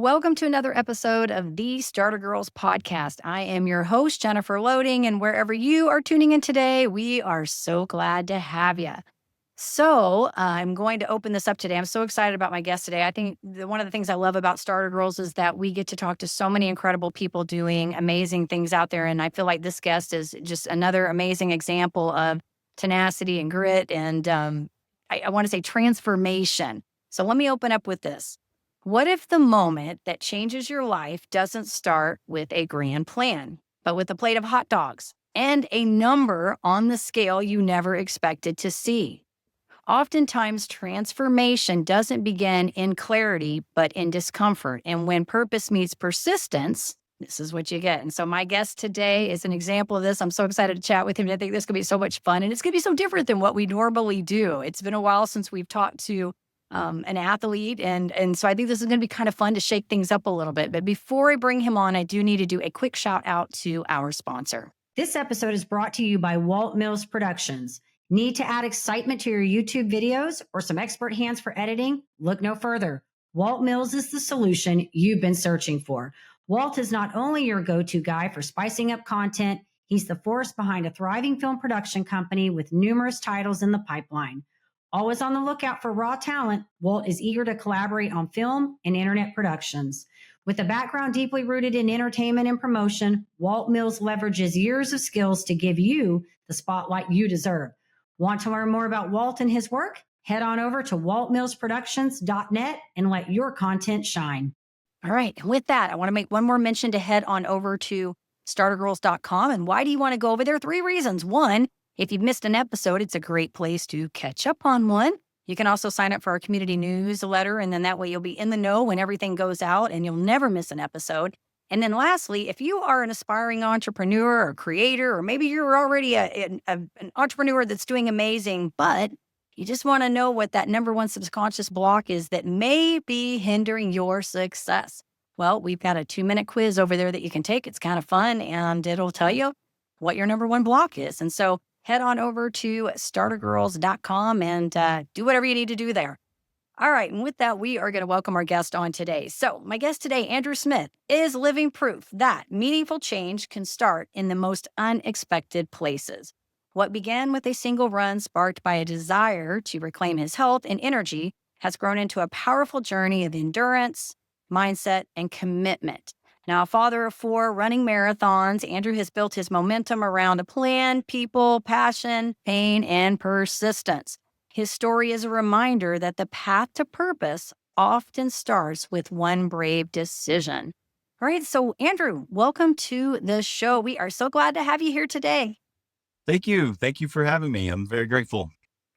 welcome to another episode of the Starter Girlz Podcast. I am your host, Jennifer Loading, and wherever you are tuning in today, we are so glad to have you. So I'm going to open this up today. I'm so excited about my guest today. I think one of the things I love about Starter Girlz is that we get to talk to so many incredible people doing amazing things out there. And I feel like this guest is just another amazing example of tenacity and grit and I want to say transformation. So let me open up with this. What if the moment that changes your life doesn't start with a grand plan, but with a plate of hot dogs and a number on the scale you never expected to see? Oftentimes, transformation doesn't begin in clarity, but in discomfort. And when purpose meets persistence, this is what you get. And so my guest today is an example of this. I'm so excited to chat with him. I think this could be so much fun. And it's going to be so different than what we normally do. It's been a while since we've talked to an athlete. And so I think this is going to be kind of fun to shake things up a little bit. But before I bring him on, I do need to do a quick shout out to our sponsor. This episode is brought to you by Walt Mills Productions. Need to add excitement to your YouTube videos or some expert hands for editing? Look no further. Walt Mills is the solution you've been searching for. Walt is not only your go-to guy for spicing up content, he's the force behind a thriving film production company with numerous titles in the pipeline. Always on the lookout for raw talent, Walt is eager to collaborate on film and internet productions. With a background deeply rooted in entertainment and promotion, Walt Mills leverages years of skills to give you the spotlight you deserve. Want to learn more about Walt and his work? Head on over to waltmillsproductions.net and let your content shine. All right. And with that, I want to make one more mention to head on over to startergirlz.com. And why do you want to go over there? 3 reasons. 1, if you've missed an episode, it's a great place to catch up on one. You can also sign up for our community newsletter, and then that way you'll be in the know when everything goes out and you'll never miss an episode. And then lastly, if you are an aspiring entrepreneur or creator, or maybe you're already an entrepreneur that's doing amazing, but you just want to know what that number one subconscious block is that may be hindering your success. Well, we've got a 2-minute quiz over there that you can take. It's kind of fun, and it'll tell you what your number one block is. And so head on over to startergirlz.com and do whatever you need to do there. All right. And with that, we are going to welcome our guest on today. So my guest today, Andrew Smith, is living proof that meaningful change can start in the most unexpected places. What began with a single run sparked by a desire to reclaim his health and energy has grown into a powerful journey of endurance, mindset, and commitment. Now, a father of 4 running marathons, Andrew has built his momentum around a plan, people, passion, pain, and persistence. His story is a reminder that the path to purpose often starts with one brave decision. All right, so Andrew, welcome to the show. We are so glad to have you here today. Thank you. Thank you for having me. I'm very grateful.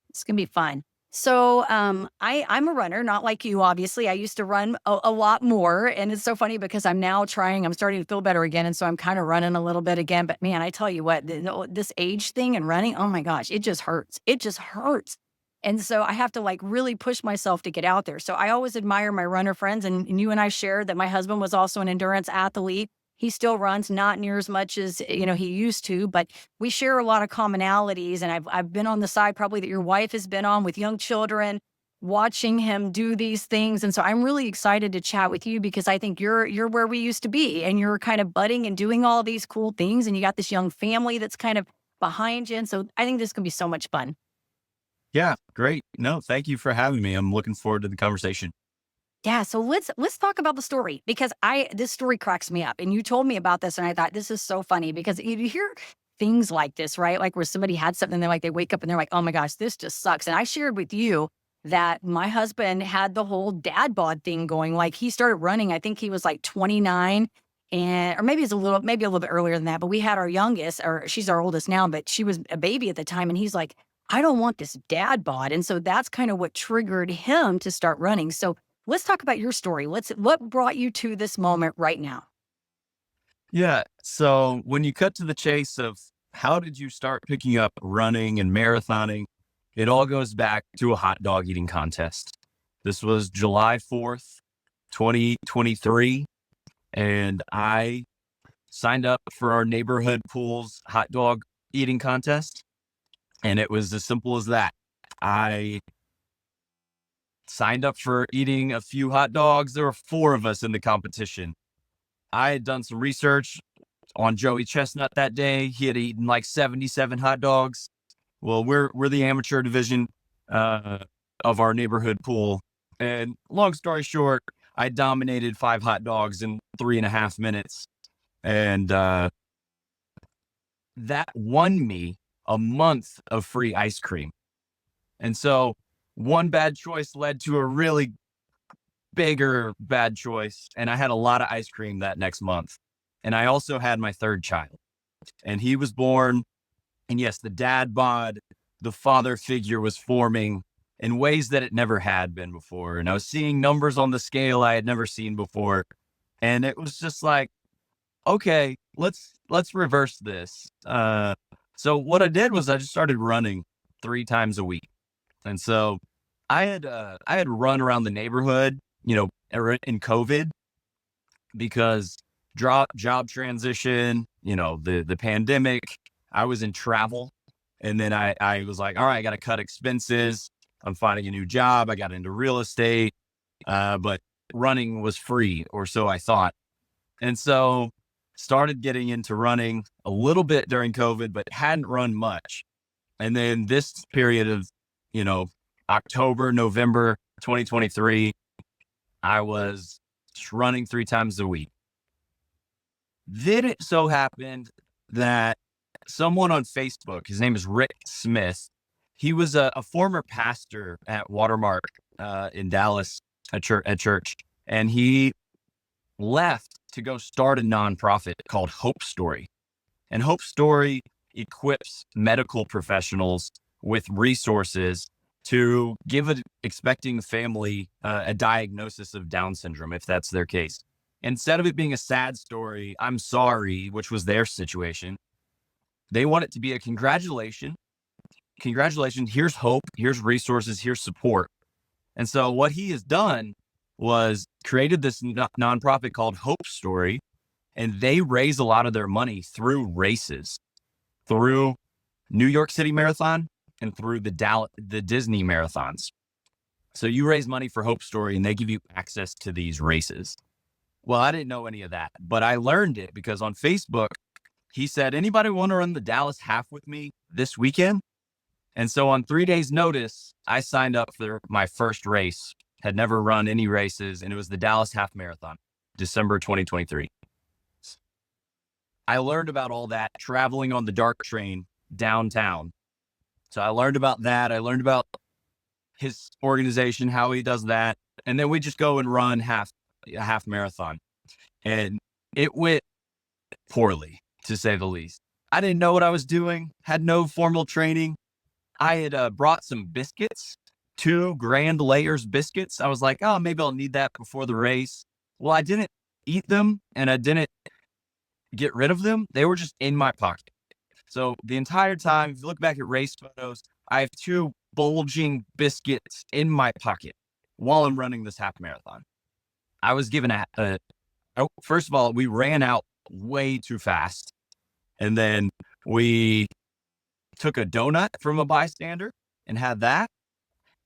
It's going to be fun. So I'm a runner, not like you, obviously. I used to run a lot more. And it's so funny because I'm starting to feel better again. And so I'm kind of running a little bit again. But man, I tell you what, this age thing and running, oh my gosh, it just hurts. It just hurts. And so I have to like really push myself to get out there. So I always admire my runner friends. And you and I shared that my husband was also an endurance athlete. He still runs, not near as much as, he used to, but we share a lot of commonalities. And I've been on the side probably that your wife has been on with young children, watching him do these things. And so I'm really excited to chat with you because I think you're where we used to be and you're kind of budding and doing all these cool things. And you got this young family that's kind of behind you. And so I think this can be so much fun. Yeah, great. No, thank you for having me. I'm looking forward to the conversation. Yeah, so let's talk about the story because this story cracks me up. And you told me about this and I thought this is so funny because you hear things like this, right? Like where somebody had something, they wake up and they're like, oh my gosh, this just sucks. And I shared with you that my husband had the whole dad bod thing going. Like he started running, I think he was like 29 or maybe a little bit earlier than that. But we had our youngest, or she's our oldest now, but she was a baby at the time. And he's like, I don't want this dad bod. And so that's kind of what triggered him to start running. So let's talk about your story. What brought you to this moment right now? Yeah. So when you cut to the chase of how did you start picking up running and marathoning, it all goes back to a hot dog eating contest. This was July 4th, 2023. And I signed up for our neighborhood pool's hot dog eating contest. And it was as simple as that. I signed up for eating a few hot dogs. There were 4 of us in the competition. I had done some research on Joey Chestnut that day. He had eaten like 77 hot dogs. Well, we're the amateur division of our neighborhood pool. And long story short, I dominated 5 hot dogs in 3.5 minutes. And that won me a month of free ice cream. And so one bad choice led to a really bigger bad choice. And I had a lot of ice cream that next month. And I also had my 3rd child. And he was born. And yes, the dad bod, the father figure was forming in ways that it never had been before. And I was seeing numbers on the scale I had never seen before. And it was just like, okay, let's reverse this. So what I did was I just started running 3 times a week. And so I had run around the neighborhood, in COVID, because job transition, the pandemic, I was in travel. And then I was like, all right, I got to cut expenses. I'm finding a new job. I got into real estate, but running was free, or so I thought. And so started getting into running a little bit during COVID, but hadn't run much. And then this period of, October, November 2023, I was running 3 times a week. Then it so happened that someone on Facebook, his name is Rick Smith, he was a former pastor at Watermark in Dallas at church, and he left to go start a nonprofit called Hope Story. And Hope Story equips medical professionals with resources to give an expecting family a diagnosis of Down syndrome, if that's their case. Instead of it being a sad story, I'm sorry, which was their situation, they want it to be a congratulations, here's hope, here's resources, here's support. And so what he has done was created this nonprofit called Hope Story, and they raise a lot of their money through races, through New York City Marathon and through the Disney marathons. So you raise money for Hope Story and they give you access to these races. Well, I didn't know any of that, but I learned it because on Facebook, he said, anybody want to run the Dallas half with me this weekend? And so on 3 days notice, I signed up for my first race, had never run any races, and it was the Dallas Half Marathon, December 2023. I learned about all that traveling on the dark train downtown. So I learned about that. I learned about his organization, how he does that. And then we just go and run a half marathon. And it went poorly, to say the least. I didn't know what I was doing, had no formal training. I had brought some biscuits, 2 Grand Layers biscuits. I was like, oh, maybe I'll need that before the race. Well, I didn't eat them and I didn't get rid of them. They were just in my pocket. So the entire time, if you look back at race photos, I have 2 bulging biscuits in my pocket while I'm running this half marathon. I was given first of all, we ran out way too fast. And then we took a donut from a bystander and had that.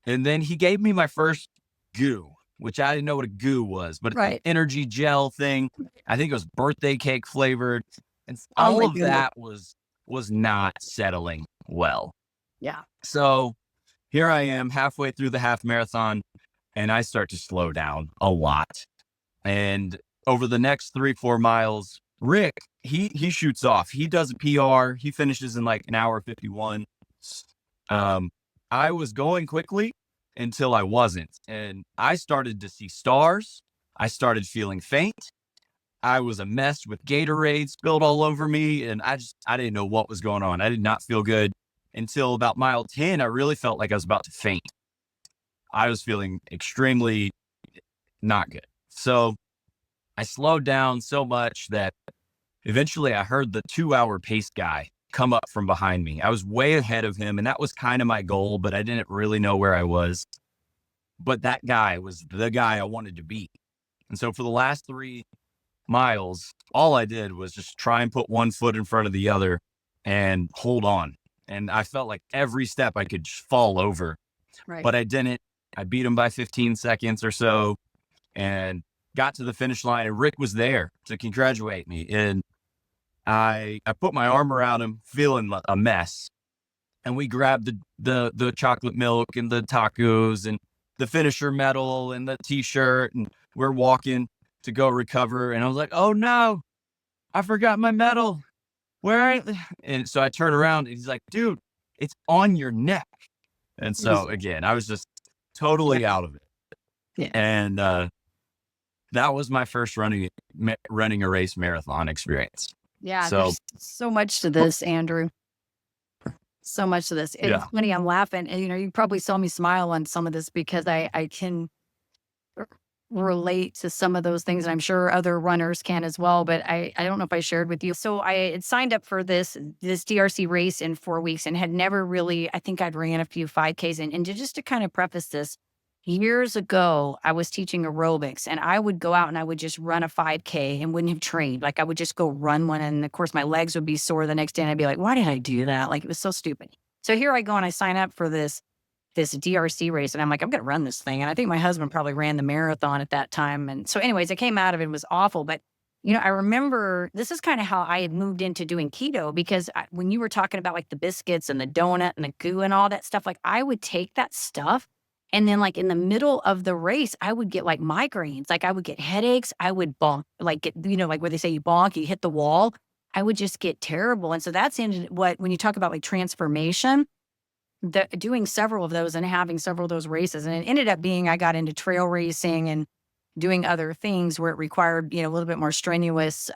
And then he gave me my first goo, which I didn't know what a goo was, but it's an energy gel thing. I think it was birthday cake flavored. And all of that was not settling well. Yeah. So here I am halfway through the half marathon and I start to slow down a lot. And over the next 3-4 miles, Rick, he shoots off. He does a PR. He finishes in like 1 hour 51. I was going quickly until I wasn't. And I started to see stars. I started feeling faint. I was a mess with Gatorade spilled all over me. And I didn't know what was going on. I did not feel good until about mile 10. I really felt like I was about to faint. I was feeling extremely not good. So I slowed down so much that eventually I heard the 2-hour pace guy come up from behind me. I was way ahead of him, and that was kind of my goal, but I didn't really know where I was. But that guy was the guy I wanted to beat. And so for the last 3 miles, all I did was just try and put one foot in front of the other and hold on. And I felt like every step I could just fall over, but I didn't. I beat him by 15 seconds or so and got to the finish line, and Rick was there to congratulate me. And I put my arm around him feeling a mess. And we grabbed the chocolate milk and the tacos and the finisher medal and the t-shirt, and we're walking to go recover. And I was like, oh no, I forgot my medal. And so I turn around and he's like, dude, it's on your neck. And so again, I was just totally out of it. Yeah. And that was my first running a race marathon experience. Yeah. So There's so much to this, Andrew. So much to this. It's funny. I'm laughing. And, you probably saw me smile on some of this because I can relate to some of those things. And I'm sure other runners can as well. But I don't know if I shared with you. So I had signed up for this DRC race in 4 weeks and had never really, I think I'd ran a few 5Ks. And just to kind of preface this, years ago, I was teaching aerobics and I would go out and I would just run a 5K and wouldn't have trained. Like I would just go run one. And of course, my legs would be sore the next day. And I'd be like, why did I do that? Like it was so stupid. So here I go and I sign up for this DRC race. And I'm like, I'm going to run this thing. And I think my husband probably ran the marathon at that time. And so anyways, I came out of it. It was awful. But, I remember this is kind of how I had moved into doing keto because when you were talking about like the biscuits and the donut and the goo and all that stuff, like I would take that stuff. And then like in the middle of the race, I would get like migraines, like I would get headaches. I would bonk, like get, like where they say you bonk, you hit the wall. I would just get terrible. And so that's when you talk about like transformation, doing several of those and having several of those races. And it ended up being, I got into trail racing and doing other things where it required, a little bit more strenuous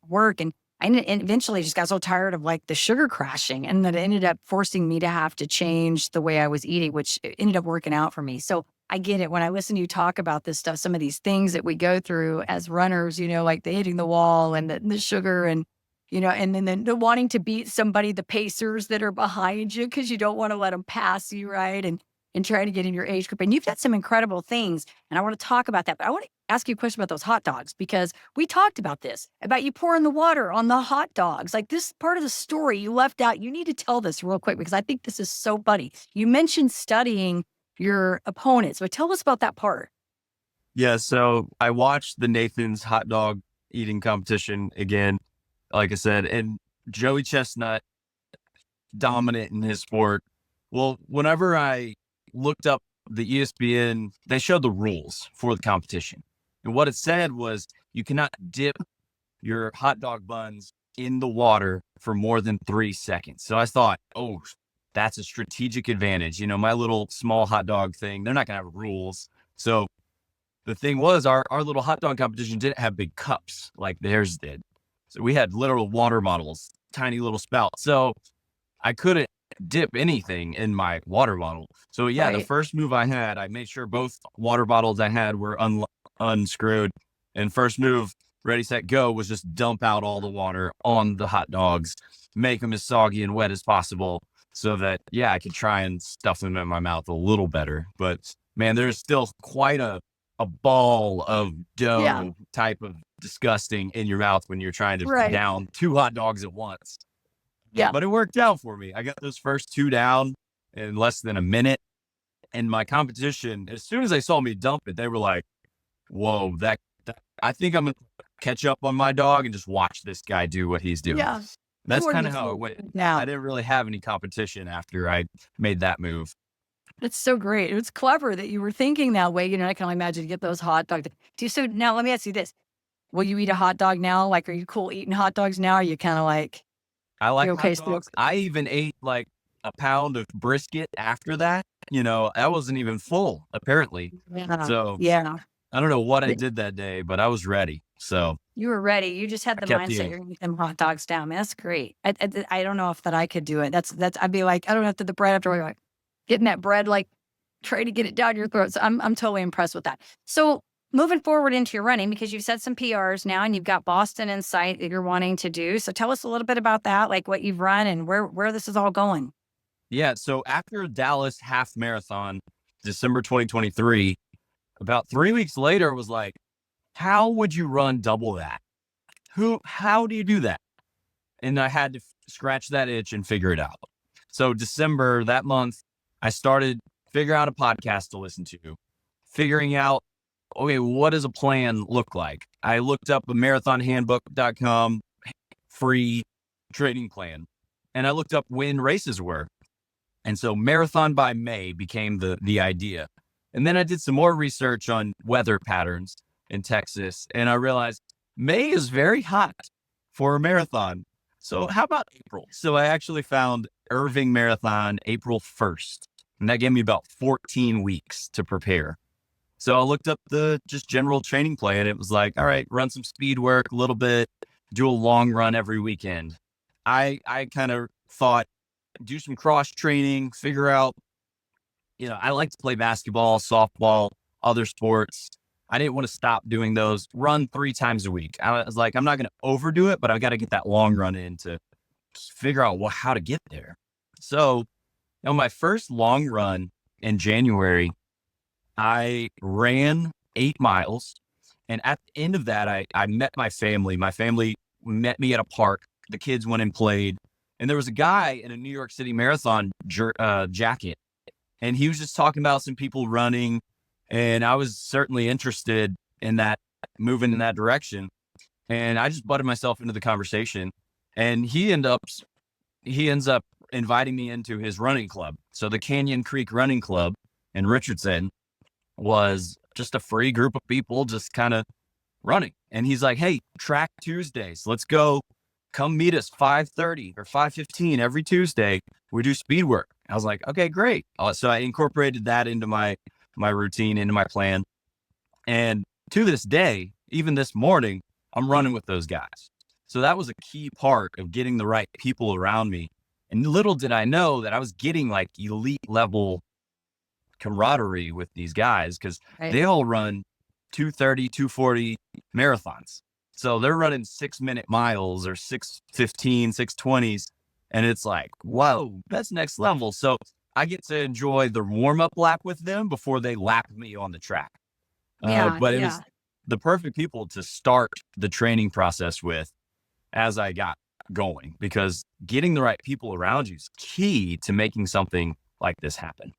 work. And I eventually just got so tired of like the sugar crashing, and that it ended up forcing me to have to change the way I was eating, which ended up working out for me. So I get it when I listen to you talk about this stuff, some of these things that we go through as runners, like the hitting the wall and the sugar and, and then the wanting to beat somebody, the pacers that are behind you because you don't want to let them pass you, right? And try to get in your age group. And you've done some incredible things. And I want to talk about that. But I want to ask you a question about those hot dogs, because we talked about this, about you pouring the water on the hot dogs. Like this part of the story you left out. You need to tell this real quick because I think this is so funny. You mentioned studying your opponents, but tell us about that part. Yeah, so I watched the Nathan's hot dog eating competition again, like I said, and Joey Chestnut, dominant in his sport. Well, whenever I looked up the ESPN, they showed the rules for the competition. And what it said was you cannot dip your hot dog buns in the water for more than 3 seconds. So I thought, oh, that's a strategic advantage. My little small hot dog thing, they're not going to have rules. So the thing was, our little hot dog competition didn't have big cups like theirs did. So we had literal water bottles, tiny little spouts. So I couldn't dip anything in my water bottle. So yeah, Right. The first move I had, I made sure both water bottles I had were unscrewed. And first move, ready, set, go, was just dump out all the water on the hot dogs, make them as soggy and wet as possible so that, I could try and stuff them in my mouth a little better. But man, there's still quite a ball of dough type of disgusting in your mouth when you're trying to down 2 hot dogs at once. Yeah. But it worked out for me. I got those first 2 down in less than a minute. And my competition, as soon as they saw me dump it, they were like, whoa, that I think I'm going to catch up on my dog and just watch this guy do what he's doing. Yeah. That's kind of how it went. Now, I didn't really have any competition after I made that move. that's so great. It's clever that you were thinking that way. I can only imagine to get those hot dogs. So now let me ask you this. Will you eat a hot dog now? Like, are you cool eating hot dogs now? Or are you kind of like... I like okay, hot dogs. I even ate like a pound of brisket after that. I wasn't even full, apparently. Yeah. So Yeah. I don't know what I did that day, but I was ready. So You were ready. You just had the kept mindset eating. you're going to eat them hot dogs down. Man, that's great. I don't know if that I could do it. That's I'd be like, I don't have to the bread after like getting that bread, like try to get it down your throat. So I'm totally impressed with that. So moving forward into your running, because you've set some PRs now and you've got Boston in sight that you're wanting to do. So tell us a little bit about that, like what you've run and where this is all going. Yeah. So after Dallas half marathon, December 2023, about 3 weeks later, it was like, how would you run double that? How do you do that? And I had to scratch that itch and figure it out. So December, that month, I started figure out a podcast to listen to, figuring out, okay, what does a plan look like? I looked up a marathonhandbook.com free training plan, and I looked up when races were. And so Marathon by May became the idea. And then I did some more research on weather patterns in Texas, and I realized May is very hot for a marathon. So how about April? So I actually found Irving Marathon April 1st, and that gave me about 14 weeks to prepare. So I looked up the just general training plan. It was like, all right, run some speed work a little bit, do a long run every weekend. I kind of thought, do some cross training, figure out, I like to play basketball, softball, other sports. I didn't want to stop doing those. Run 3 times a week. I was like, I'm not going to overdo it, but I've got to get that long run in to figure out how to get there. So, my first long run in January, I ran 8 miles. And at the end of that, I met my family. My family met me at a park. The kids went and played. And there was a guy in a New York City Marathon jacket. And he was just talking about some people running. And I was certainly interested in that, moving in that direction. And I just butted myself into the conversation. And he ends up inviting me into his running club. So the Canyon Creek Running Club in Richardson was just a free group of people just kind of running. And he's like, hey, track Tuesdays. Let's go. Come meet us 5:30 or 5:15 every Tuesday. We do speed work. I was like, okay, great. So I incorporated that into my routine, into my plan. And to this day, even this morning, I'm running with those guys. So that was a key part of getting the right people around me. And little did I know that I was getting like elite level camaraderie with these guys, because they all run 2:30, 2:40 marathons. So they're running 6-minute miles or 6:15, 6:20s. And it's like, whoa, that's next level. So I get to enjoy the warm-up lap with them before they lap me on the track. But it was the perfect people to start the training process with as I got going, because getting the right people around you is key to making something like this happen.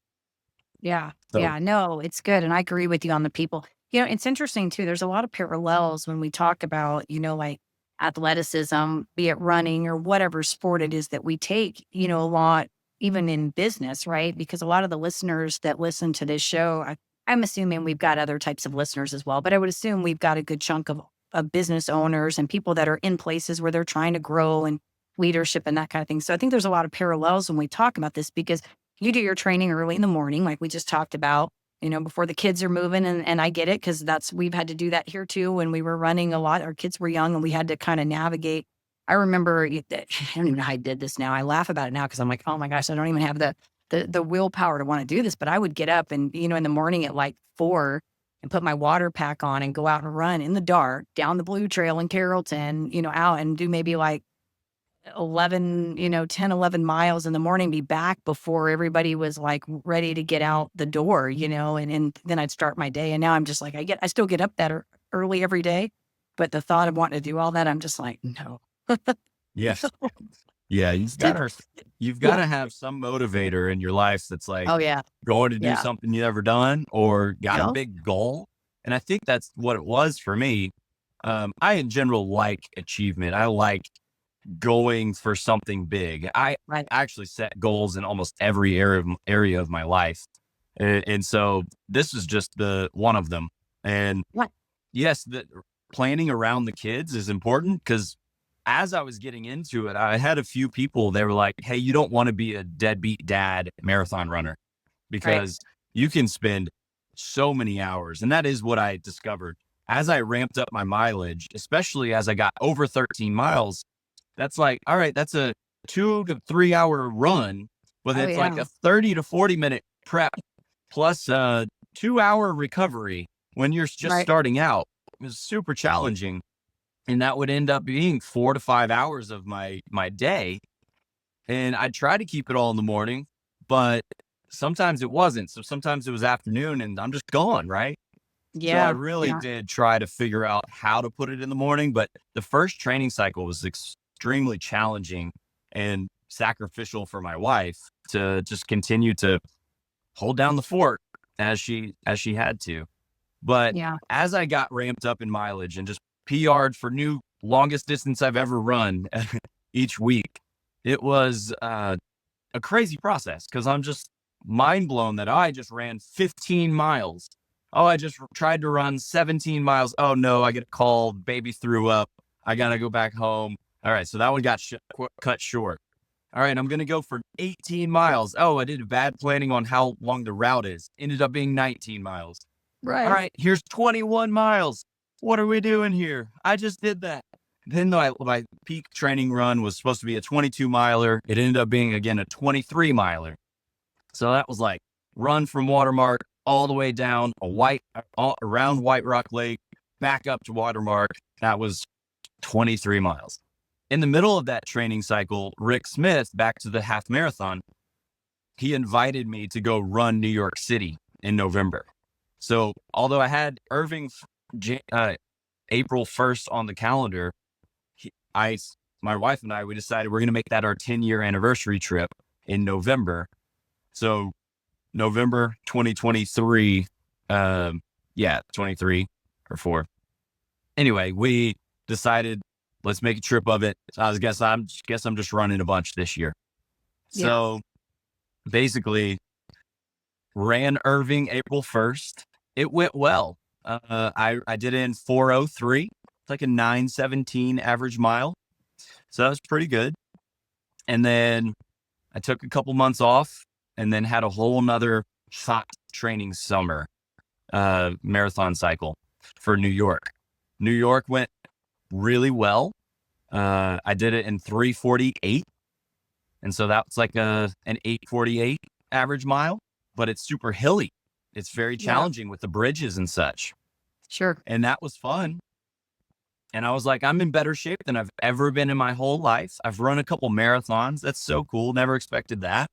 Yeah. So, Yeah. No, it's good. And I agree with you on the people. It's interesting too. There's a lot of parallels when we talk about, like athleticism, be it running or whatever sport it is that we take, a lot, even in business, right? Because a lot of the listeners that listen to this show, I'm assuming we've got other types of listeners as well, but I would assume we've got a good chunk of business owners and people that are in places where they're trying to grow and leadership and that kind of thing. So I think there's a lot of parallels when we talk about this, because you do your training early in the morning, like we just talked about, before the kids are moving. And I get it, because we've had to do that here too. When we were running a lot, our kids were young and we had to kind of navigate. I remember, I don't even know how I did this now. I laugh about it now because I'm like, oh my gosh, I don't even have the willpower to want to do this. But I would get up and, in the morning at like 4 and put my water pack on and go out and run in the dark down the Blue Trail in Carrollton, out and do maybe like 10, 11 miles in the morning, be back before everybody was like ready to get out the door, and then I'd start my day. And now I'm just like, I still get up that early every day, but the thought of wanting to do all that, I'm just like, no. yes. Yeah. You've got to have some motivator in your life that's like, oh yeah, going to do something you've never done or got a big goal. And I think that's what it was for me. I in general like achievement. I like going for something big. I actually set goals in almost every area of my life. And so this is just the one of them. And yes, the planning around the kids is important, because as I was getting into it, I had a few people, they were like, hey, you don't want to be a deadbeat dad marathon runner, because you can spend so many hours. And that is what I discovered as I ramped up my mileage, especially as I got over 13 miles. That's like, all right, that's a 2 to 3 hour run, but it's like a 30 to 40 minute prep plus a 2-hour recovery when you're just starting out. It was super challenging. And that would end up being 4 to 5 hours of my day. And I try to keep it all in the morning, but sometimes it wasn't. So sometimes it was afternoon and I'm just gone, right? So I really did try to figure out how to put it in the morning, but the first training cycle was extremely challenging and sacrificial for my wife to just continue to hold down the fort as she had to. But Yeah. as I got ramped up in mileage and just PR'd for new longest distance I've ever run each week, it was a crazy process because I'm just mind blown that I just ran 15 miles. Oh, I just tried to run 17 miles. Oh no, I get a call. Baby threw up. I got to go back home. All right. So that one got cut short. All right. I'm going to go for 18 miles. Oh, I did bad planning on how long the route is. Ended up being 19 miles. Right. All right. Here's 21 miles. What are we doing here? I just did that. Then my peak training run was supposed to be a 22 miler. It ended up being, again, a 23 miler. So that was like run from Watermark all the way down around White Rock Lake, back up to Watermark. That was 23 miles. In the middle of that training cycle, Rick Smith, back to the half marathon, he invited me to go run New York City in November. So although I had Irving April 1st on the calendar, my wife and I, we decided we're going to make that our 10-year anniversary trip in November. So November 2023, 23 or 4. Anyway, we decided let's make a trip of it. So I guess I'm just running a bunch this year. Yeah. So basically ran Irving April 1st. It went well. I did it in 4:03. It's like a 9:17 average mile. So that was pretty good. And then I took a couple months off and then had a whole nother hot training summer marathon cycle for New York. New York went really well. I did it in 3:48. And so that's like an 8:48 average mile, but it's super hilly. It's very challenging with the bridges and such. Sure. And that was fun. And I was like, I'm in better shape than I've ever been in my whole life. I've run a couple marathons. That's so cool. Never expected that.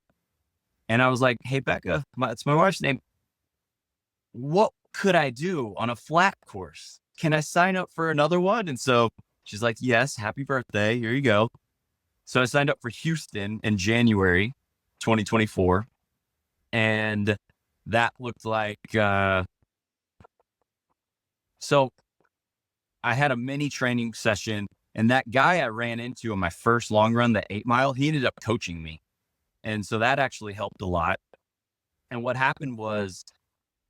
And I was like, hey, Becca, it's my wife's name. What could I do on a flat course? Can I sign up for another one? And so she's like, yes, happy birthday. Here you go. So I signed up for Houston in January 2024. And that looked like, so I had a mini training session, and that guy I ran into on my first long run, the 8 mile, he ended up coaching me. And so that actually helped a lot. And what happened was,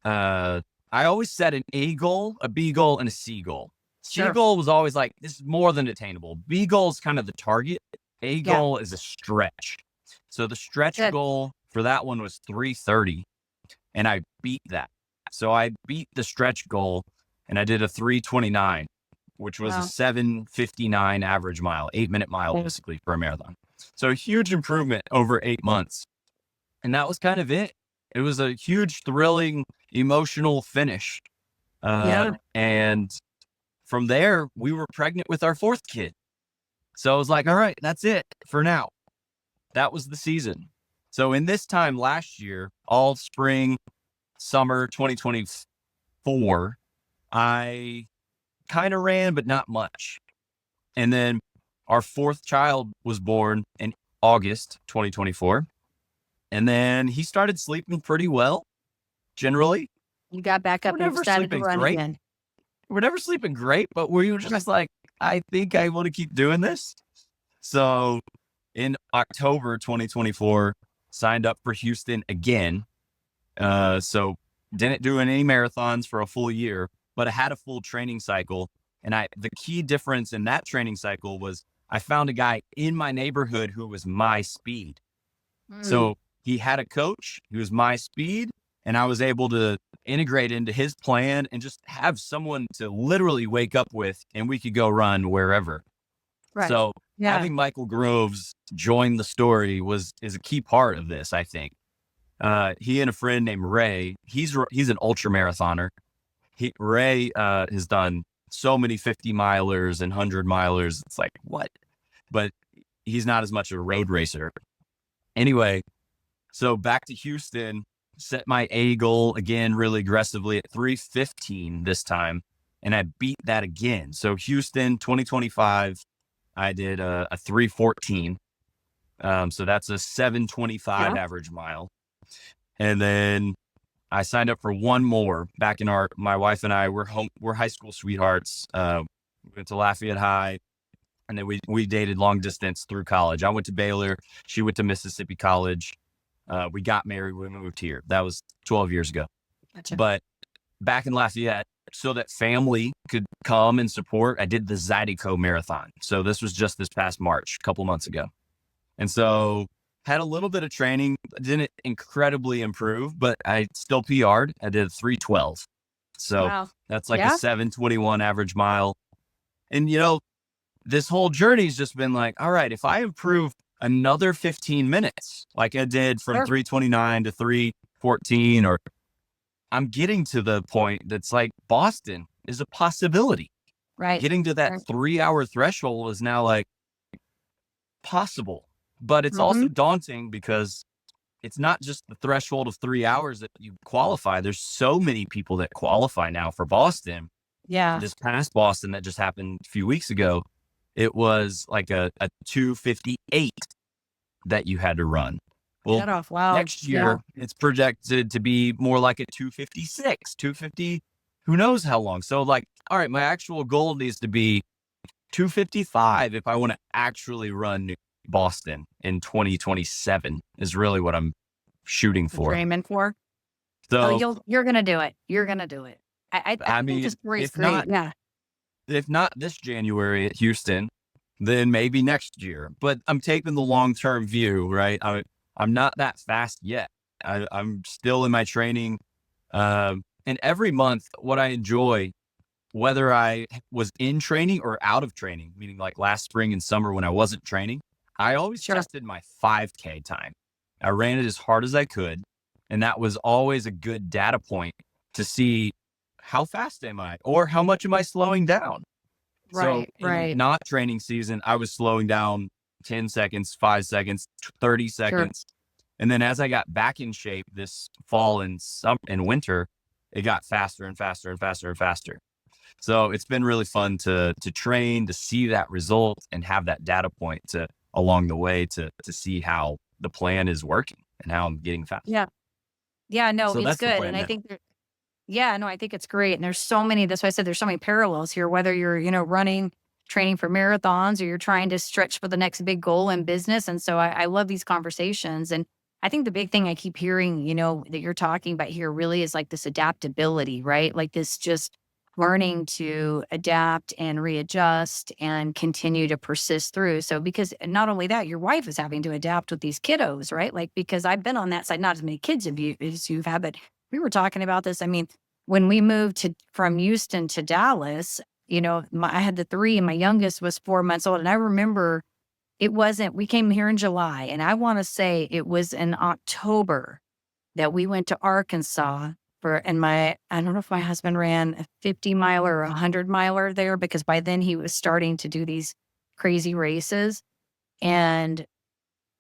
I always set an A goal, a B goal, and a C goal. Sure. C goal was always like, this is more than attainable. B goal is kind of the target. A goal is a stretch. So the stretch goal for that one was 3:30, and I beat that. So I beat the stretch goal, and I did a 3:29, which was a 7:59 average mile, 8-minute mile, basically, for a marathon. So a huge improvement over 8 months. And that was kind of it. It was a huge, thrilling, emotional finish. And from there, we were pregnant with our 4th kid. So I was like, all right, that's it for now. That was the season. So in this time last year, all spring, summer 2024, I kind of ran, but not much. And then our 4th child was born in August 2024. And then he started sleeping pretty well, generally. You got back up and started to run again. We're never sleeping great, but we were just like, I think I want to keep doing this. So in October 2024, signed up for Houston again. So didn't do any marathons for a full year, but I had a full training cycle. And the key difference in that training cycle was I found a guy in my neighborhood who was my speed. So he had a coach who was my speed, and I was able to integrate into his plan and just have someone to literally wake up with, and we could go run wherever. Right. So having Michael Groves join the story is a key part of this, I think. He and a friend named Ray, he's an ultra marathoner. Ray has done so many 50 milers and 100 milers. It's like, what? But he's not as much of a road racer. Anyway, so back to Houston, set my A goal again really aggressively at 3:15 this time, and I beat that again. So Houston 2025, I did a 3:14. So that's a 7:25 average mile. And then I signed up for one more back in my wife and I, we're high school sweethearts. We went to Lafayette High, and then we dated long distance through college. I went to Baylor. She went to Mississippi College. We got married. We moved here. That was 12 years ago. Gotcha. But back in Lafayette, so that family could come and support, I did the Zydeco Marathon. So this was just this past March, a couple months ago. And so had a little bit of training, didn't incredibly improve, but I still PR'd. I did 3:12. So Wow. that's like Yeah. a 7:21 average mile. And, this whole journey's just been like, all right, if I improve another 15 minutes, like I did from Sure. 3:29 to 3:14, or I'm getting to the point that's like Boston is a possibility. Right. Getting to that Right. 3-hour threshold is now like possible, but it's also daunting because it's not just the threshold of 3 hours that you qualify. There's so many people that qualify now for Boston. Yeah. This past Boston that just happened a few weeks ago, it was like a 2:58 that you had to run. Well, Cut off. Wow. next year it's projected to be more like a 2:56, 2:50, who knows how long. So like, all right, my actual goal needs to be 2:55 if I want to actually run Boston in 2027 is really what I'm shooting for. Aiming for. So You're gonna do it. You're gonna do it. I I think mean, this story's if great. not, if not this January at Houston, then maybe next year. But I'm taking the long-term view, right? I'm not that fast yet. I'm still in my training. And every month, what I enjoy, whether I was in training or out of training, meaning like last spring and summer when I wasn't training, I always Sure. tested my 5K time. I ran it as hard as I could. And that was always a good data point to see how fast am I or how much am I slowing down? So Right. in not training season, I was slowing down 10 seconds, 5 seconds, 30 seconds. And then as I got back in shape this fall and winter, it got faster and faster and faster and faster. So it's been really fun to train, to see that result and have that data point along the way to see how the plan is working and how I'm getting faster. Yeah. Yeah. No, So it's that's the good. plan And I now. think I think it's great. And there's so many, that's why I said there's so many parallels here, whether you're, running, training for marathons, or you're trying to stretch for the next big goal in business. And so I love these conversations. And I think the big thing I keep hearing, that you're talking about here really is like this adaptability, right? Like this just learning to adapt and readjust and continue to persist through. So, because not only that, your wife is having to adapt with these kiddos, right? Like, because I've been on that side, not as many kids as you've had, but we were talking about this. I mean, when we moved from Houston to Dallas, I had the three and my youngest was 4 months old. And I remember we came here in July, and I want to say it was in October that we went to Arkansas I don't know if my husband ran a 50 miler or a 100 miler there, because by then he was starting to do these crazy races. And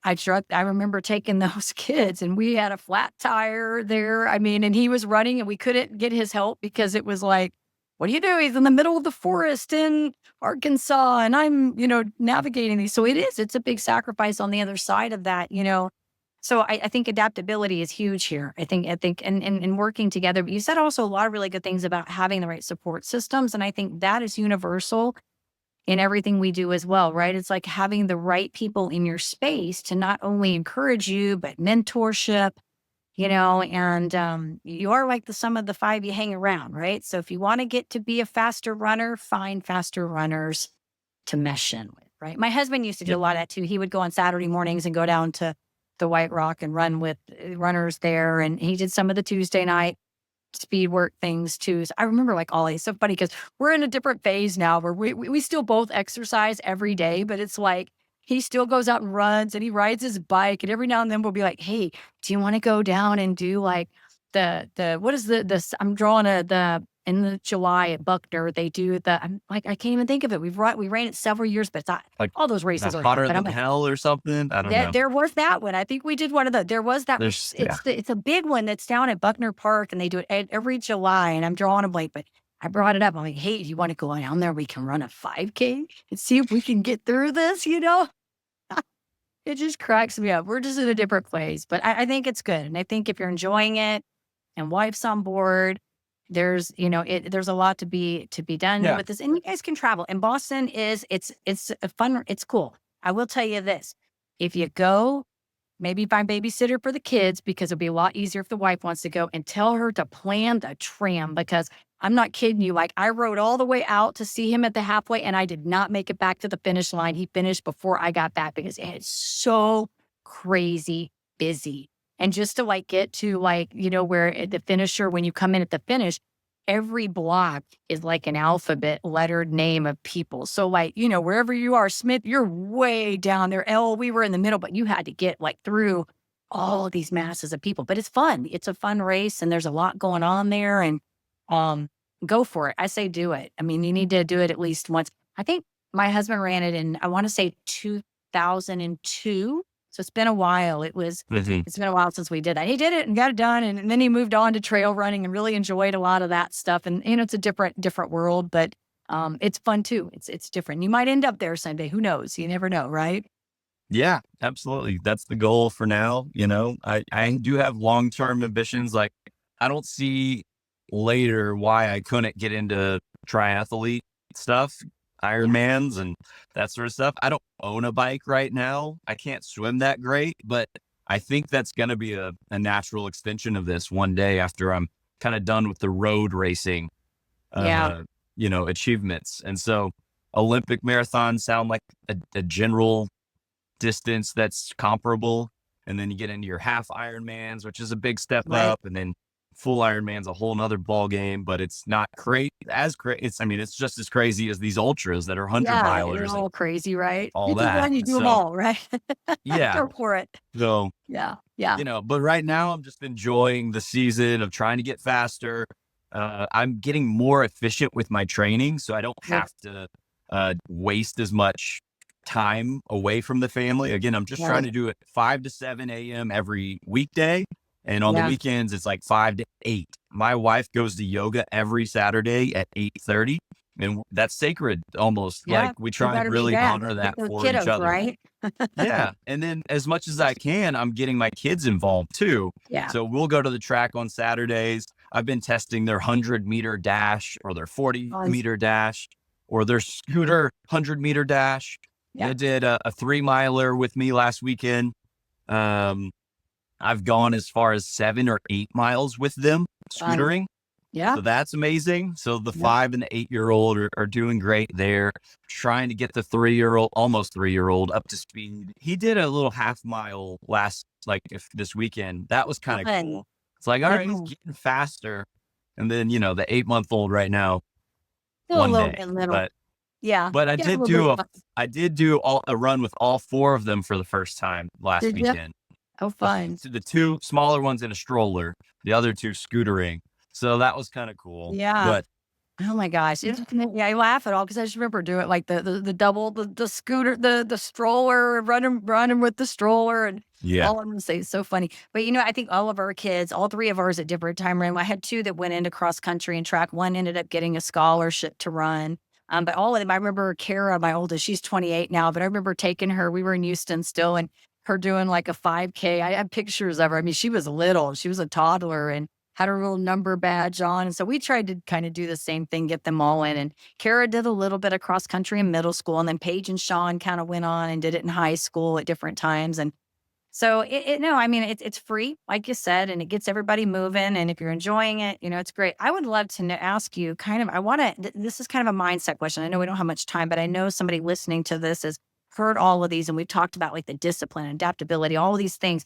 I remember taking those kids, and we had a flat tire there. I mean, and he was running and we couldn't get his help because it was like, what do you do? He's in the middle of the forest in Arkansas and I'm, navigating these. So it's a big sacrifice on the other side of that, So I think adaptability is huge here. I think, and working together, but you said also a lot of really good things about having the right support systems. And I think that is universal in everything we do as well, right? It's like having the right people in your space to not only encourage you, but mentorship, and you are like the sum of the five you hang around, right? So if you want to get to be a faster runner, find faster runners to mesh in with, right? My husband used to do a lot of that too. He would go on Saturday mornings and go down to the White Rock and run with runners there. And he did some of the Tuesday night speed work things too. So I remember like Ollie, it's so funny because we're in a different phase now where we still both exercise every day, but it's like he still goes out and runs and he rides his bike. And every now and then we'll be like, hey, do you want to go down and do like what is I'm drawing in the July at Buckner, they do I'm like, I can't even think of it. We ran it several years, but it's not Like all those races are hotter but I'm than like, hell or something. I don't know. there was that one. I think we did one of the. There was that. There's It's a big one that's down at Buckner Park, and they do it every July. And I'm drawing a blank, but I brought it up. I'm like, hey, do you want to go down there? We can run a 5K and see if we can get through this. It just cracks me up. We're just in a different place, but I think it's good. And I think if you're enjoying it and wife's on board, there's a lot to be done Yeah. with this. And you guys can travel. And Boston it's a fun, it's cool. I will tell you this. If you go, maybe find babysitter for the kids because it'll be a lot easier if the wife wants to go, and tell her to plan the tram because I'm not kidding you. Like I rode all the way out to see him at the halfway and I did not make it back to the finish line. He finished before I got back because it's so crazy busy. And just to like get to where at the finisher, when you come in at the finish, every block is like an alphabet lettered name of people. So wherever you are, Smith, you're way down there. Oh, we were in the middle, but you had to get like through all of these masses of people. But it's fun. It's a fun race and there's a lot going on there, and go for it. I say do it. I mean, you need to do it at least once. I think my husband ran it in, I want to say 2002. So it's been a while. It's been a while since we did that. He did it and got it done. And then he moved on to trail running and really enjoyed a lot of that stuff. And, it's a different world, but it's fun too. It's different. You might end up there someday. Who knows? You never know, right? Yeah, absolutely. That's the goal for now. I do have long-term ambitions. Like I don't see later why I couldn't get into triathlete stuff, Ironmans and that sort of stuff. I don't own a bike right now. I can't swim that great, but I think that's going to be a natural extension of this one day after I'm kind of done with the road racing, achievements. And so Olympic marathons sound like a general distance that's comparable. And then you get into your half Ironmans, which is a big step up. And then full Ironman's a whole nother ball game, but it's not it's just as crazy as these ultras that are 100-milers. They're all crazy, right? All you that. You do them all, right? Yeah. Go for it. So, yeah. But right now I'm just enjoying the season of trying to get faster. I'm getting more efficient with my training, so I don't have to waste as much time away from the family. Again, I'm just trying to do it 5 to 7 a.m. every weekday. And on the weekends, it's like 5 to 8. My wife goes to yoga every Saturday at 8:30. And that's sacred almost. Yeah, like we try and really honor that for kiddos, each other. Right? Yeah. And then as much as I can, I'm getting my kids involved too. Yeah. So we'll go to the track on Saturdays. I've been testing their 100-meter dash or their 40-meter dash or their scooter 100-meter dash. Yeah. They did a 3-miler with me last weekend. I've gone as far as 7 or 8 miles with them scootering. Yeah. So that's amazing. So the 5 and the 8-year-old are doing great there. Trying to get the 3-year-old, almost 3-year-old up to speed. He did a little half-mile this weekend. That was kind of cool. It's like, all right, he's getting faster. And then, the 8-month-old right now, still one a little day. bit little. But I did do a run with all 4 of them for the first time last weekend. Oh, fun. The 2 smaller ones in a stroller, the other 2 scootering. So that was kind of cool. Yeah. But oh my gosh. I laugh at all because I just remember doing like the double, the scooter, the stroller, running with the stroller. And all I'm going to say is so funny. But I think all of our kids, all 3 of ours at different time ran. I had 2 that went into cross country and track. One ended up getting a scholarship to run. But all of them, I remember Kara, my oldest, she's 28 now, but I remember taking her, we were in Houston still, and her doing like a 5K. I have pictures of her. I mean, she was little, she was a toddler and had her little number badge on. And so we tried to kind of do the same thing, get them all in. And Kara did a little bit of cross country in middle school. And then Paige and Sean kind of went on and did it in high school at different times. And so it's free, like you said, and it gets everybody moving. And if you're enjoying it, it's great. I would love to ask you this is kind of a mindset question. I know we don't have much time, but I know somebody listening to this has heard all of these. And we've talked about like the discipline, adaptability, all of these things.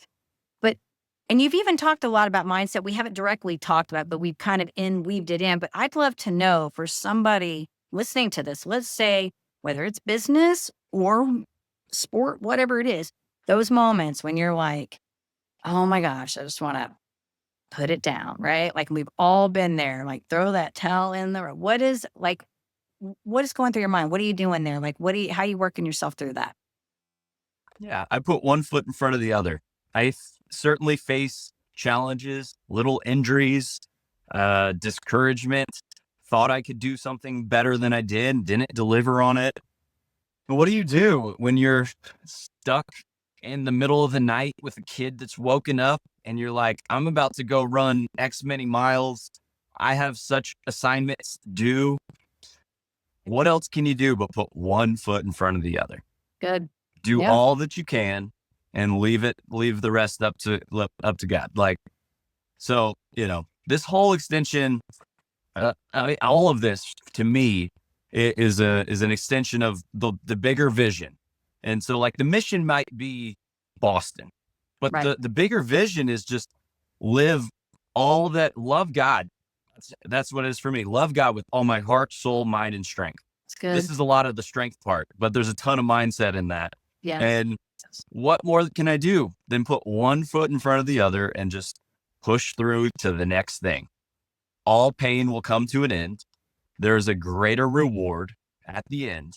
And you've even talked a lot about mindset. We haven't directly talked about, but we've kind of weaved it in. But I'd love to know for somebody listening to this, let's say, whether it's business or sport, whatever it is, those moments when you're like, oh my gosh, I just want to put it down, right? Like we've all been there, like throw that towel in there. What is going through your mind? What are you doing there? Like, how are you working yourself through that? Yeah, I put one foot in front of the other. I certainly face challenges, little injuries, discouragement, thought I could do something better than I did, didn't deliver on it. But what do you do when you're stuck in the middle of the night with a kid that's woken up and you're like, I'm about to go run X many miles. I have such assignments due. What else can you do but put one foot in front of the other? Good. Do Yeah. all that you can and leave the rest up to God. Like, so, this whole extension, all of this to me is an extension of the bigger vision. And so like the mission might be Boston, but Right. the bigger vision is just love God. That's what it is for me. Love God with all my heart, soul, mind, and strength. It's good. This is a lot of the strength part, but there's a ton of mindset in that. Yeah. And what more can I do than put one foot in front of the other and just push through to the next thing? All pain will come to an end. There's a greater reward at the end.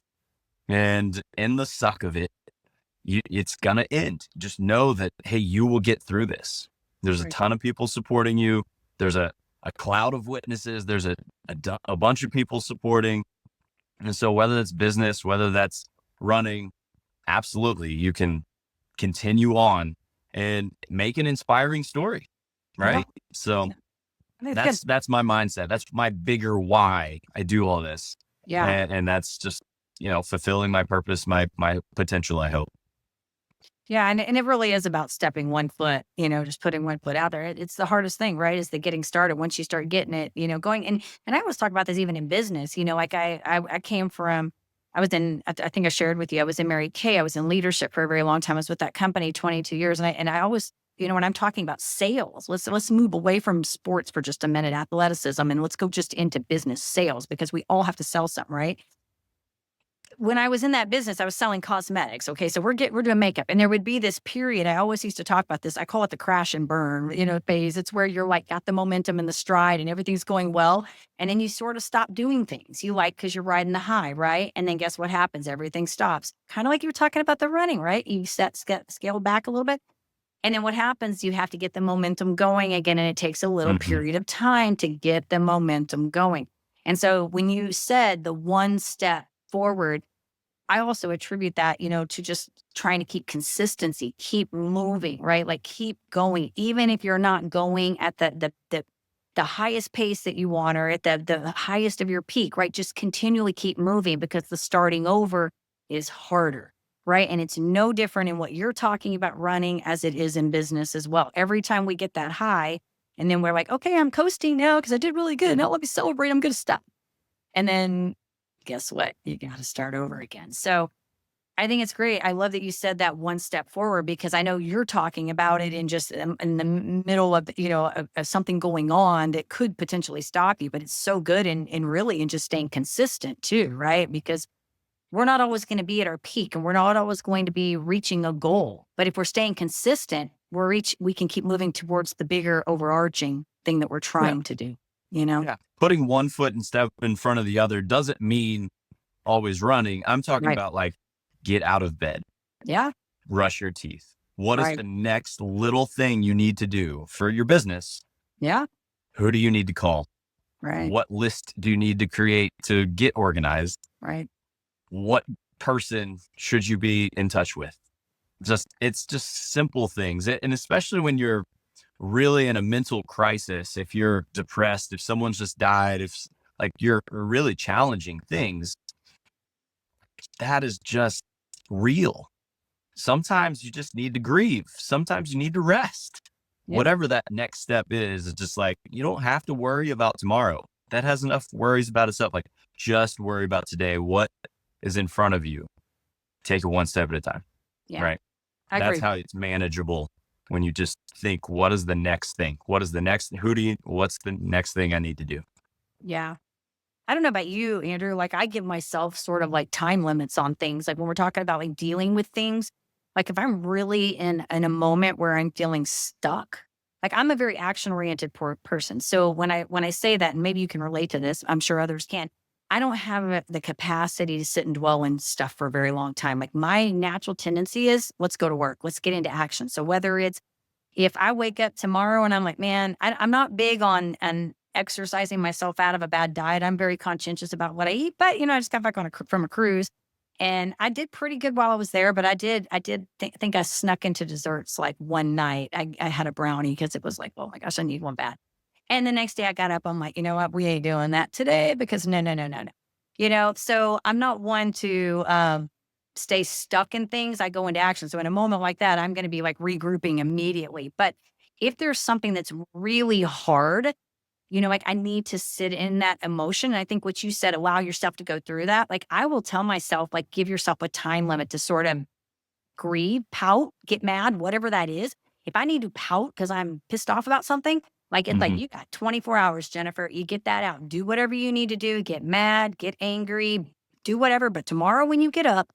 And in the suck of it, it's going to end. Just know that, hey, you will get through this. There's a ton of people supporting you. There's a cloud of witnesses. There's a bunch of people supporting. And so whether that's business, whether that's running, absolutely, you can continue on and make an inspiring story. Right. Yeah. So that's my mindset. That's my bigger why I do all this. Yeah. And that's just, fulfilling my purpose, my potential, I hope. Yeah. And it really is about stepping one foot, just putting one foot out there. It's the hardest thing, right? Is the getting started. Once you start getting it, going. And I always talk about this even in business, like I came from, I think I shared with you, I was in Mary Kay. I was in leadership for a very long time. I was with that company 22 years. And I always, when I'm talking about sales, let's move away from sports for just a minute, athleticism, and let's go just into business sales, because we all have to sell something, right? When I was in that business, I was selling cosmetics. Okay. So we're doing makeup, and there would be this period. I always used to talk about this. I call it the crash and burn, phase. It's where you're like got the momentum and the stride and everything's going well. And then you sort of stop doing things you like because you're riding the high. Right. And then guess what happens? Everything stops. Kind of like you were talking about the running, right? You scale back a little bit. And then what happens? You have to get the momentum going again. And it takes a little period of time to get the momentum going. And so when you said the one step forward, I also attribute that, to just trying to keep consistency, keep moving, right? Like keep going, even if you're not going at the highest pace that you want, or at the highest of your peak, right? Just continually keep moving, because the starting over is harder, right? And it's no different in what you're talking about running as it is in business as well. Every time we get that high, and then we're like, okay, I'm coasting now because I did really good. Now let me celebrate. I'm going to stop. And then guess what? You got to start over again. So I think it's great. I love that you said that one step forward, because I know you're talking about it in just in the middle of, of something going on that could potentially stop you, but it's so good and really in just staying consistent too, right? Because we're not always going to be at our peak, and we're not always going to be reaching a goal. But if we're staying consistent, we can keep moving towards the bigger overarching thing that we're trying to do, Yeah. Putting one foot and step in front of the other doesn't mean always running. I'm talking about like, get out of bed. Yeah. Brush your teeth. What is the next little thing you need to do for your business? Yeah. Who do you need to call? Right. What list do you need to create to get organized? Right. What person should you be in touch with? It's just simple things. And especially when you're really in a mental crisis, if you're depressed, if someone's just died, if like you're really challenging things, that is just real. Sometimes you just need to grieve. Sometimes you need to rest. Yeah. Whatever that next step is, it's just like, you don't have to worry about tomorrow. That has enough worries about itself. Like, just worry about today. What is in front of you? Take it one step at a time. Yeah. Right. That's how it's manageable. When you just think, what is the next thing? What's the next thing I need to do? Yeah. I don't know about you, Andrew. Like I give myself sort of like time limits on things. Like when we're talking about like dealing with things, like if I'm really in a moment where I'm feeling stuck, like I'm a very action oriented person. So when I say that, and maybe you can relate to this, I'm sure others can. I don't have the capacity to sit and dwell in stuff for a very long time. Like my natural tendency is, let's go to work. Let's get into action. So whether it's, if I wake up tomorrow and I'm like, man, I'm not big on exercising myself out of a bad diet. I'm very conscientious about what I eat, but I just got back from a cruise, And I did pretty good while I was there, but think I snuck into desserts like one night. I had a brownie because it was like, oh my gosh, I need one bad. And the next day I got up, I'm like, you know what? We ain't doing that today because no, no, no, no, no. So I'm not one to stay stuck in things. I go into action. So in a moment like that, I'm going to be like regrouping immediately. But if there's something that's really hard, like I need to sit in that emotion. And I think what you said, allow yourself to go through that. Like I will tell myself, like, give yourself a time limit to sort of grieve, pout, get mad, whatever that is. If I need to pout because I'm pissed off about something, like it's like Mhm. you got 24 hours, Jennifer. You get that out. Do whatever you need to do. Get mad, get angry, do whatever. But tomorrow when you get up,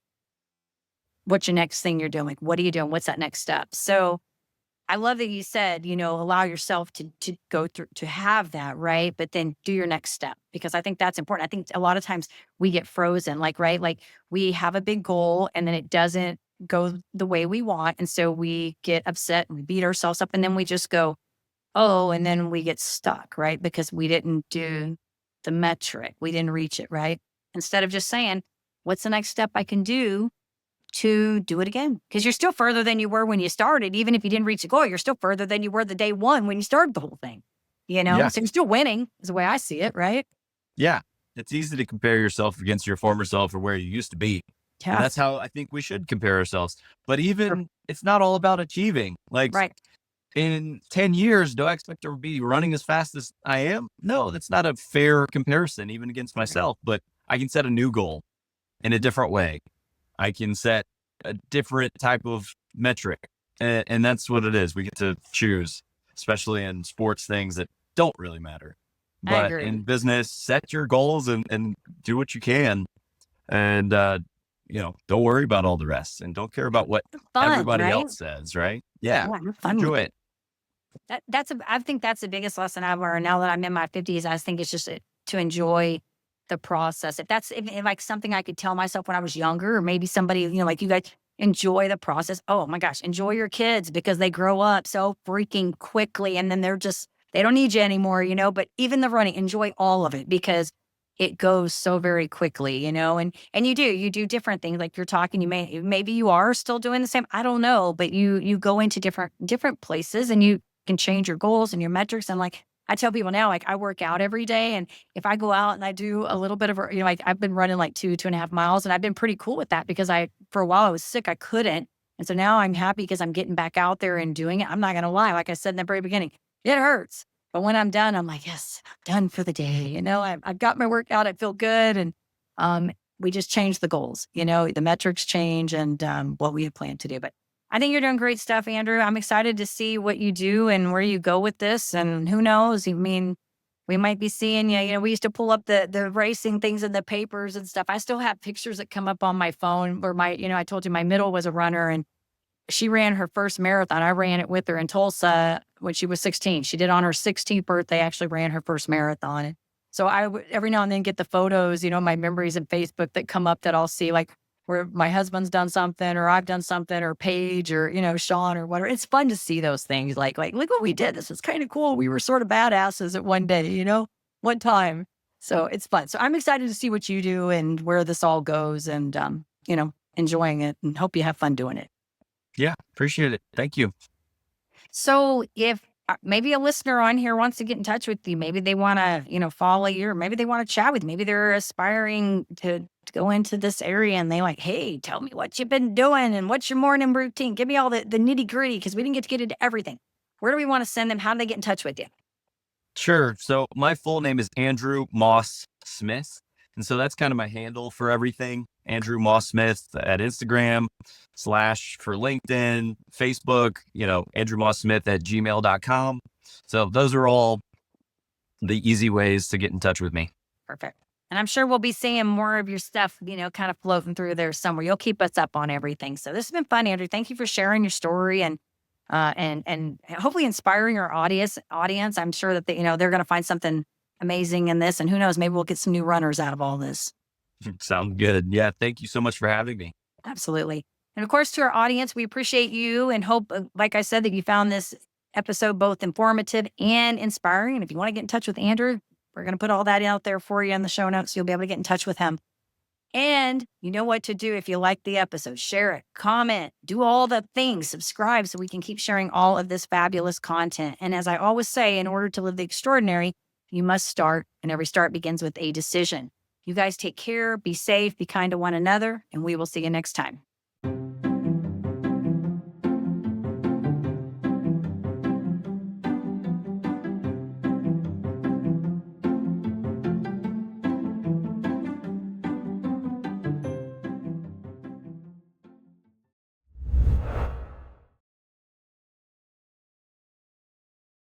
what's your next thing you're doing? What are you doing? What's that next step? So I love that you said, allow yourself to go through to have that, right? But then do your next step because I think that's important. I think a lot of times we get frozen, like, right? Like we have a big goal and then it doesn't go the way we want. And so we get upset and we beat ourselves up and then we just go, oh, and then we get stuck, right? Because we didn't do the metric. We didn't reach it, right? Instead of just saying, what's the next step I can do to do it again? Because you're still further than you were when you started. Even if you didn't reach the goal, you're still further than you were the day one when you started the whole thing, Yeah. So you're still winning is the way I see it, right? Yeah. It's easy to compare yourself against your former self or where you used to be. And Yeah. that's how I think we should compare ourselves. But Sure. even it's not all about achieving. Like Right. in 10 years, do I expect to be running as fast as I am? No, that's not a fair comparison, even against Right. myself. But I can set a new goal in a different way. I can set a different type of metric. And that's what it is. We get to choose, especially in sports things that don't really matter. I But agree. in business, set your goals and do what you can. And, don't worry about all the rest and don't care about what Fun, everybody right? else says, right? Yeah. Yeah, have fun Enjoy with it. it. I think that's the biggest lesson I've learned now that I'm in my 50s. I think it's just to enjoy the process. If like something I could tell myself when I was younger, or maybe somebody, like you guys, enjoy the process. Oh my gosh, enjoy your kids because they grow up so freaking quickly and then they don't need you anymore, but even the running, enjoy all of it because it goes so very quickly, and you do different things. Like you're talking, maybe you are still doing the same. I don't know, but you go into different places and you can change your goals and your metrics. And like I tell people now, like I work out every day. And if I go out and I do a little bit of, like I've been running like 2.5 miles and I've been pretty cool with that because for a while I was sick. I couldn't. And so now I'm happy because I'm getting back out there and doing it. I'm not going to lie. Like I said in the very beginning, it hurts. But when I'm done, I'm like, yes, I'm done for the day. I've got my workout. I feel good. And we just change the goals, the metrics change and what we have planned to do. But I think you're doing great stuff, Andrew. I'm excited to see what you do and where you go with this. And who knows? I mean, we might be seeing you. We used to pull up the racing things in the papers and stuff. I still have pictures that come up on my phone where I told you my middle was a runner and she ran her first marathon. I ran it with her in Tulsa when she was 16. She did on her 16th birthday, actually ran her first marathon. And so I would every now and then get the photos, my memories in Facebook that come up that I'll see like where my husband's done something or I've done something or Paige or, Sean or whatever. It's fun to see those things. Like, look what we did. This is kind of cool. We were sort of badasses at one day, one time. So it's fun. So I'm excited to see what you do and where this all goes and, enjoying it and hope you have fun doing it. Yeah. Appreciate it. Thank you. So if maybe a listener on here wants to get in touch with you, maybe they want to, follow you, or maybe they want to chat with you. Maybe they're aspiring to go into this area and they like, hey, tell me what you've been doing and what's your morning routine. Give me all the nitty gritty because we didn't get into everything. Where do we want to send them? How do they get in touch with you? Sure. So my full name is Andrew Moss Smith. And so that's kind of my handle for everything. Andrew Moss Smith at Instagram / for LinkedIn, Facebook, Andrew Moss Smith at gmail.com. So those are all the easy ways to get in touch with me. Perfect. And I'm sure we'll be seeing more of your stuff, kind of floating through there somewhere. You'll keep us up on everything. So this has been fun, Andrew. Thank you for sharing your story and hopefully inspiring our audience. I'm sure that they're going to find something amazing in this. And who knows, maybe we'll get some new runners out of all this. Sounds good. Yeah. Thank you so much for having me. Absolutely. And of course, to our audience, we appreciate you and hope, like I said, that you found this episode both informative and inspiring. And if you want to get in touch with Andrew, we're going to put all that out there for you in the show notes. So you'll be able to get in touch with him. And you know what to do if you like the episode. Share it, comment, do all the things, subscribe so we can keep sharing all of this fabulous content. And as I always say, in order to live the extraordinary, you must start, and every start begins with a decision. You guys take care, be safe, be kind to one another, and we will see you next time.